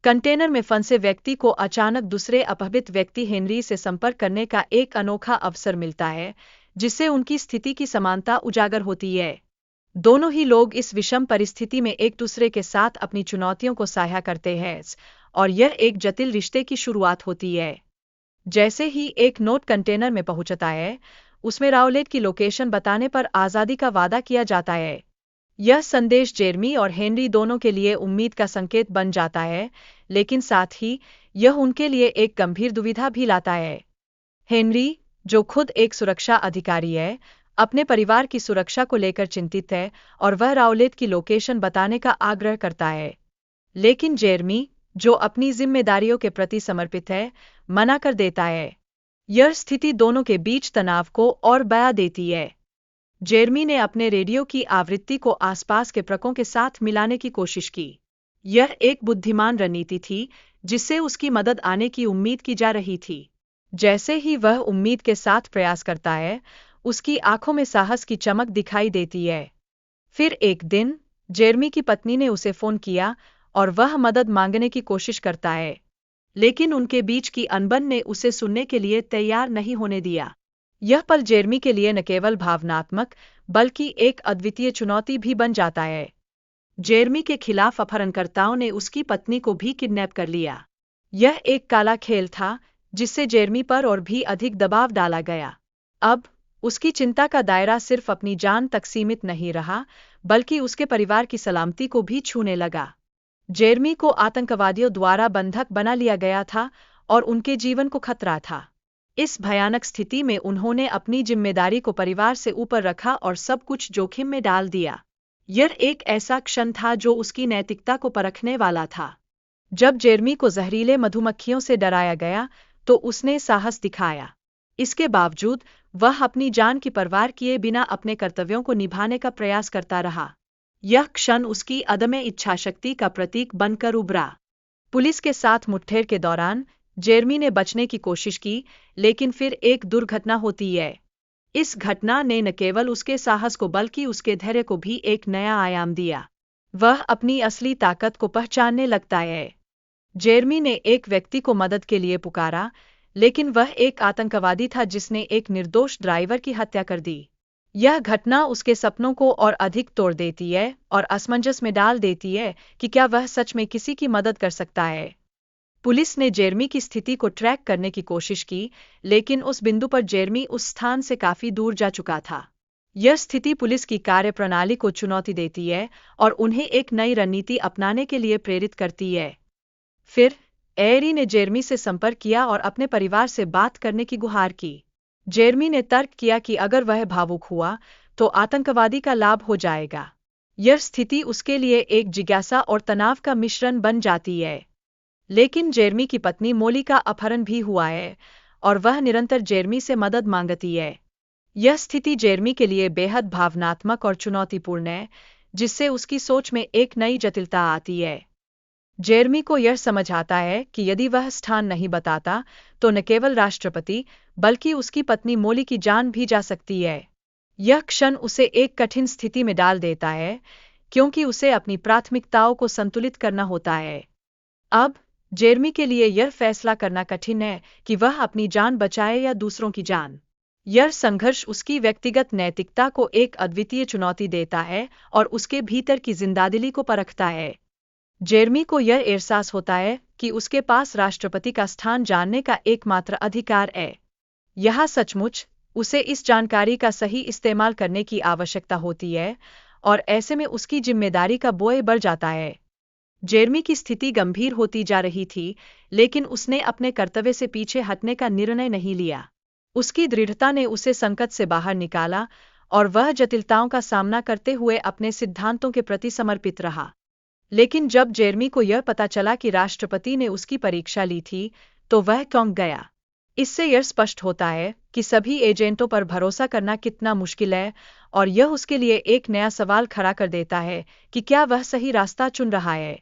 Container में फंसे व्यक्ति को अचानक दूसरे अपहृत व्यक्ति हेनरी से संपर्क करने का एक अनोखा अवसर मिलता है, जिससे उनकी स्थिति की समानता उजागर होती है। दोनों ही लोग इस विषम परिस्थिति में एक दूसरे के साथ अपनी चुनौतियों को साझा करते हैं और यह एक जटिल रिश्ते की शुरुआत होती है। जैसे ही एक नोट कंटेनर में पहुंचता है, उसमें राउलेट की लोकेशन बताने पर आज़ादी का वादा किया जाता है। यह संदेश जेरमी और हेनरी दोनों के लिए उम्मीद का संकेत बन जाता है, लेकिन साथ ही यह उनके लिए एक गंभीर दुविधा भी लाता है। हेनरी, जो खुद एक सुरक्षा अधिकारी है, अपने परिवार की सुरक्षा को लेकर चिंतित है और वह राउलेट की लोकेशन बताने का आग्रह करता है। लेकिन जेरमी, जो अपनी जिम्मेदारियों के प्रति समर्पित है, मना कर देता है। यह स्थिति दोनों के बीच तनाव को और बढ़ा देती है। जेरमी ने अपने रेडियो की आवृत्ति को आसपास के ट्रकों के साथ मिलाने की कोशिश की। यह एक बुद्धिमान रणनीति थी, जिससे उसकी मदद आने की उम्मीद की जा रही थी। जैसे ही वह उम्मीद के साथ प्रयास करता है, उसकी आंखों में साहस की चमक दिखाई देती है। फिर एक दिन, जेरमी की पत्नी ने उसे फोन किया और वह मदद मांगने की कोशिश करता है, लेकिन उनके बीच की अनबन ने उसे सुनने के लिए तैयार नहीं होने दिया। यह पल जेरमी के लिए न केवल भावनात्मक, बल्कि एक अद्वितीय चुनौती भी बन जाता है। जेरमी के खिलाफ अपहरणकर्ताओं ने उसकी पत्नी को भी किडनैप कर लिया। यह एक काला खेल था, जिससे जेरमी पर और भी अधिक दबाव डाला गया। अब उसकी चिंता का दायरा सिर्फ अपनी जान तक सीमित नहीं रहा, बल्कि उसके परिवार की सलामती को भी छूने लगा। जेरमी को आतंकवादियों द्वारा बंधक बना लिया गया था और उनके जीवन को खतरा था। इस भयानक स्थिति में उन्होंने अपनी जिम्मेदारी को परिवार से ऊपर रखा और सब कुछ जोखिम में डाल दिया। यह एक ऐसा क्षण था जो उसकी नैतिकता को परखने वाला था। जब जेरमी को जहरीले मधुमक्खियों से डराया गया, तो उसने साहस दिखाया। इसके बावजूद वह अपनी जान की परवाह किए बिना अपने कर्तव्यों को निभाने का प्रयास करता रहा। यह क्षण उसकी अदम्य इच्छाशक्ति का प्रतीक बनकर उभरा। पुलिस के साथ मुठभेड़ के दौरान जेरमी ने बचने की कोशिश की, लेकिन फिर एक दुर्घटना होती है। इस घटना ने न केवल उसके साहस को बल्कि उसके धैर्य को भी एक नया आयाम दिया। वह अपनी असली ताकत को पहचानने लगता है। जेरमी ने एक व्यक्ति को मदद के लिए पुकारा, लेकिन वह एक आतंकवादी था जिसने एक निर्दोष ड्राइवर की हत्या कर दी। यह घटना उसके सपनों को और अधिक तोड़ देती है और असमंजस में डाल देती है कि क्या वह सच में किसी की मदद कर सकता है। पुलिस ने जेरमी की स्थिति को ट्रैक करने की कोशिश की, लेकिन उस बिंदु पर जेरमी उस स्थान से काफी दूर जा चुका था। यह स्थिति पुलिस की कार्यप्रणाली को चुनौती देती है और उन्हें एक नई रणनीति अपनाने के लिए प्रेरित करती है। फिर एरी ने जेरमी से संपर्क किया और अपने परिवार से बात करने की गुहार की। जेरमी ने तर्क किया कि अगर वह भावुक हुआ, तो आतंकवादी का लाभ हो जाएगा। यह स्थिति उसके लिए एक जिज्ञासा और तनाव का मिश्रण बन जाती है। लेकिन जेरमी की पत्नी मोली का अपहरण भी हुआ है और वह निरंतर जेरमी से मदद मांगती है। यह स्थिति जेरमी के लिए बेहद भावनात्मक और चुनौतीपूर्ण है, जिससे उसकी सोच में एक नई जटिलता आती है। जेरमी को यह समझ आता है कि यदि वह स्थान नहीं बताता, तो न केवल राष्ट्रपति, बल्कि उसकी पत्नी मोली की जान भी जा सकती है। यह क्षण उसे एक कठिन स्थिति में डाल देता है, क्योंकि उसे अपनी प्राथमिकताओं को संतुलित करना होता है। अब जेरमी के लिए यह फैसला करना कठिन है कि वह अपनी जान बचाए या दूसरों की जान। यह संघर्ष उसकी व्यक्तिगत नैतिकता को एक अद्वितीय चुनौती देता है और उसके भीतर की जिंदादिली को परखता है। जेरमी को यह एहसास होता है कि उसके पास राष्ट्रपति का स्थान जानने का एकमात्र अधिकार है। यह सचमुच उसे इस जानकारी का सही इस्तेमाल करने की आवश्यकता होती है, और ऐसे में उसकी जिम्मेदारी का बोझ बढ़ जाता है। जेरमी की स्थिति गंभीर होती जा रही थी, लेकिन उसने अपने कर्तव्य से पीछे हटने का निर्णय नहीं लिया। उसकी दृढ़ता ने उसे संकट से बाहर निकाला और वह जटिलताओं का सामना करते हुए अपने सिद्धांतों के प्रति समर्पित रहा। लेकिन जब जेरमी को यह पता चला कि राष्ट्रपति ने उसकी परीक्षा ली थी, तो वह चौंक गया। इससे यह स्पष्ट होता है कि सभी एजेंटों पर भरोसा करना कितना मुश्किल है, और यह उसके लिए एक नया सवाल खड़ा कर देता है कि क्या वह सही रास्ता चुन रहा है।